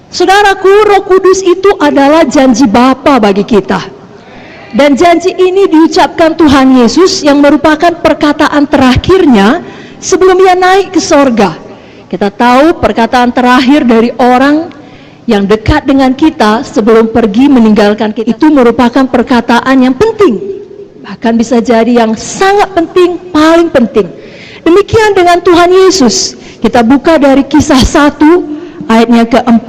Saudaraku, Roh Kudus itu adalah janji Bapa bagi kita. Dan janji ini diucapkan Tuhan Yesus yang merupakan perkataan terakhirnya sebelum Ia naik ke sorga. Kita tahu perkataan terakhir dari orang yang dekat dengan kita sebelum pergi meninggalkan kita itu merupakan perkataan yang penting, bahkan bisa jadi yang sangat penting, paling penting. Demikian dengan Tuhan Yesus. Kita buka dari Kisah 1 ayatnya ke-4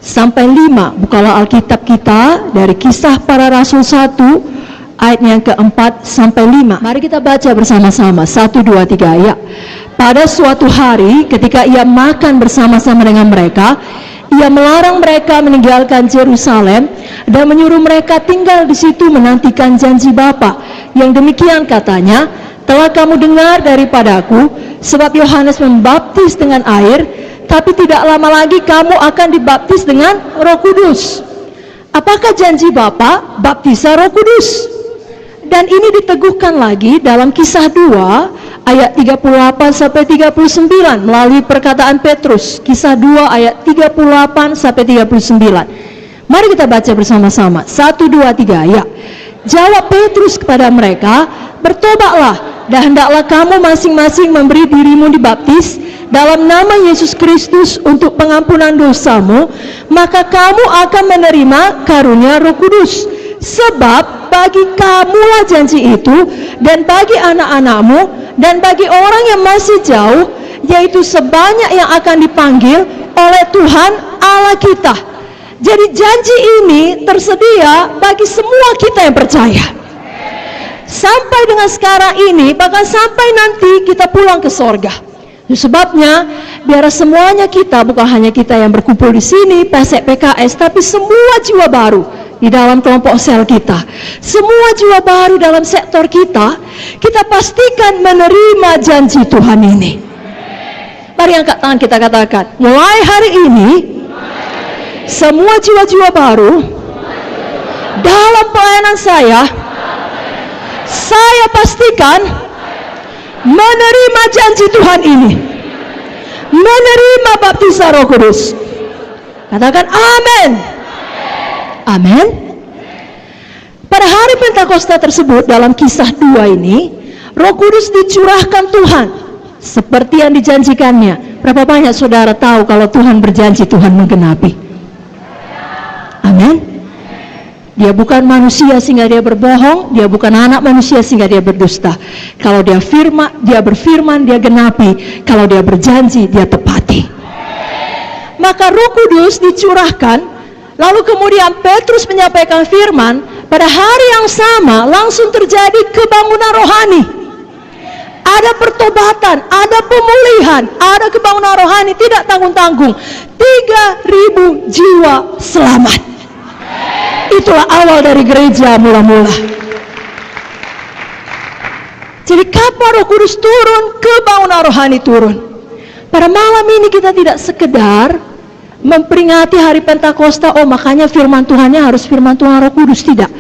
sampai 5. Bukalah Alkitab kita dari Kisah Para Rasul 1 ayatnya ke-4 sampai 5. Mari kita baca bersama-sama. 1, 2, 3 ya. Pada suatu hari ketika Ia makan bersama-sama dengan mereka, Ia melarang mereka meninggalkan Yerusalem dan menyuruh mereka tinggal di situ menantikan janji Bapa. Yang demikian katanya, telah kamu dengar daripadaku, sebab Yohanes membaptis dengan air, tapi tidak lama lagi kamu akan dibaptis dengan Roh Kudus. Apakah janji Bapa? Baptisan Roh Kudus. Dan ini diteguhkan lagi dalam Kisah 2 ayat 38 sampai 39 melalui perkataan Petrus. Kisah 2 ayat 38 sampai 39. Mari kita baca bersama-sama. 1, 2, 3 ya. Jawab Petrus kepada mereka, bertobatlah dan hendaklah kamu masing-masing memberi dirimu dibaptis dalam nama Yesus Kristus untuk pengampunan dosamu, maka kamu akan menerima karunia Roh Kudus. Sebab bagi kamulah janji itu, dan bagi anak-anakmu, dan bagi orang yang masih jauh, yaitu sebanyak yang akan dipanggil oleh Tuhan Allah kita. Jadi janji ini tersedia bagi semua kita yang percaya. Sampai dengan sekarang ini, bahkan sampai nanti kita pulang ke sorga. Sebabnya, biar semuanya kita, bukan hanya kita yang berkumpul di sini, PSEK PKS, tapi semua jiwa baru di dalam kelompok sel kita, semua jiwa baru dalam sektor kita, kita pastikan menerima janji Tuhan ini. Mari angkat tangan kita katakan, mulai hari ini, semua jiwa-jiwa baru dalam pelayanan saya pastikan menerima janji Tuhan ini, menerima baptisan Roh Kudus. Katakan amin. Amin. Pada hari Pentakosta tersebut dalam Kisah 2 ini, Roh Kudus dicurahkan Tuhan seperti yang dijanjikannya. Berapa banyak saudara tahu kalau Tuhan berjanji, Tuhan menggenapi? Amin. Dia bukan manusia sehingga dia berbohong, dia bukan anak manusia sehingga dia berdusta. Kalau dia berfirman, dia genapi. Kalau dia berjanji, dia tepati. Maka Roh Kudus dicurahkan. Lalu kemudian Petrus menyampaikan firman, pada hari yang sama langsung terjadi kebangunan rohani. Ada pertobatan, ada pemulihan, ada kebangunan rohani tidak tanggung-tanggung. 3.000 jiwa selamat. Itulah awal dari gereja mula-mula. Jadi kapan Roh Kudus turun, kebangunan rohani turun. Pada malam ini kita tidak sekedar memperingati hari Pentakosta, oh makanya firman Tuhannya harus firman Tuhan Roh Kudus, tidak.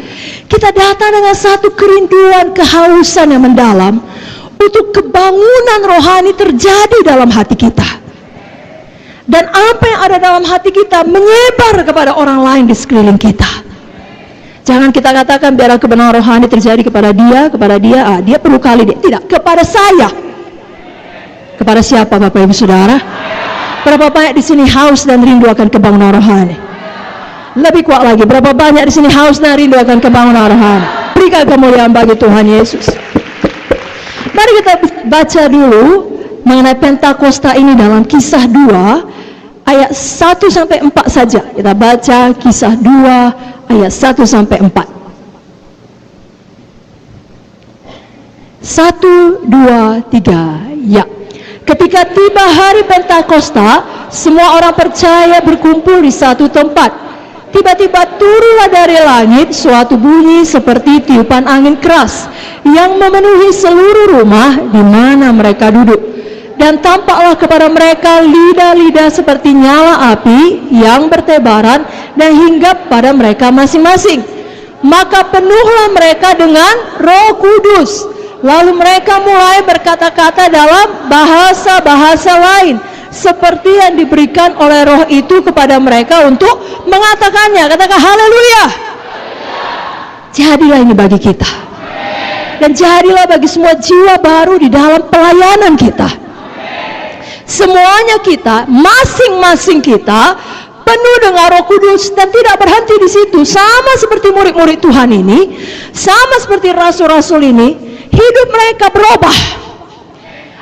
Kita datang dengan satu kerinduan, kehausan yang mendalam untuk kebangunan rohani terjadi dalam hati kita. Dan apa yang ada dalam hati kita menyebar kepada orang lain di sekeliling kita. Jangan kita katakan biar kebenaran rohani terjadi kepada dia, dia perlu kali dia. Tidak, kepada saya. Kepada siapa Bapak Ibu Saudara? Berapa banyak di sini haus dan rindu akan kebangunan rohani? Lebih kuat lagi, berapa banyak di sini haus dan rindu akan kebangunan rohani? Berikan kemuliaan bagi Tuhan Yesus. Mari kita baca dulu mengenai Pentakosta ini dalam Kisah 2 ayat 1 sampai 4 saja. Kita baca Kisah 2 ayat 1 sampai 4. 1, 2, 3, ya. Ketika tiba hari Pentakosta, semua orang percaya berkumpul di satu tempat. Tiba-tiba turunlah dari langit suatu bunyi seperti tiupan angin keras yang memenuhi seluruh rumah di mana mereka duduk. Dan tampaklah kepada mereka lidah-lidah seperti nyala api yang bertebaran dan hinggap pada mereka masing-masing. Maka penuhlah mereka dengan Roh Kudus. Lalu mereka mulai berkata-kata dalam bahasa-bahasa lain seperti yang diberikan oleh Roh itu kepada mereka untuk mengatakannya. Katakan haleluya. Jadilah ini bagi kita, dan jadilah bagi semua jiwa baru di dalam pelayanan kita. Semuanya kita, masing-masing kita penuh dengan Roh Kudus, dan tidak berhenti di situ. Sama seperti murid-murid Tuhan ini, sama seperti rasul-rasul ini, hidup mereka berubah.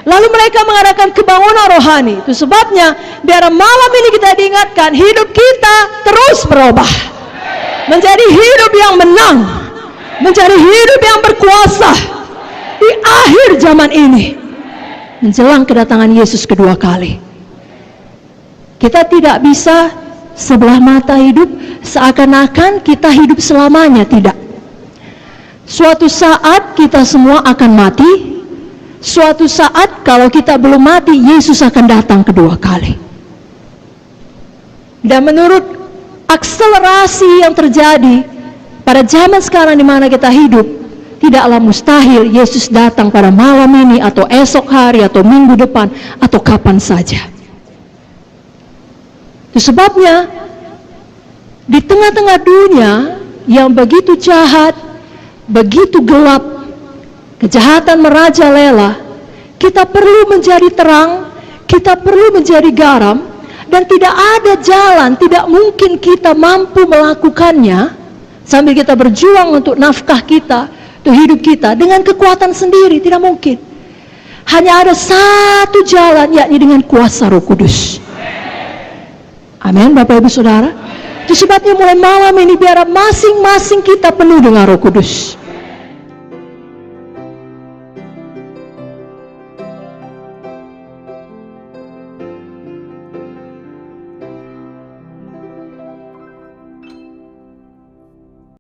Lalu mereka mengadakan kebangunan rohani. Itu sebabnya biar malam ini kita diingatkan, hidup kita terus berubah menjadi hidup yang menang, menjadi hidup yang berkuasa di akhir zaman ini, menjelang kedatangan Yesus kedua kali. Kita tidak bisa sebelah mata hidup seakan-akan kita hidup selamanya. Tidak. Suatu saat kita semua akan mati. Suatu saat kalau kita belum mati, Yesus akan datang kedua kali. Dan menurut akselerasi yang terjadi pada zaman sekarang di mana kita hidup, tidaklah mustahil Yesus datang pada malam ini atau esok hari atau minggu depan atau kapan saja. Itu sebabnya di tengah-tengah dunia yang begitu jahat, begitu gelap, kejahatan merajalela, kita perlu menjadi terang, kita perlu menjadi garam, dan tidak ada jalan, tidak mungkin kita mampu melakukannya sambil kita berjuang untuk nafkah kita, untuk hidup kita dengan kekuatan sendiri. Tidak mungkin. Hanya ada satu jalan, yakni dengan kuasa Roh Kudus. Amin, Bapak Ibu Saudara. Itu sebabnya mulai malam ini biar masing-masing kita penuh dengan Roh Kudus.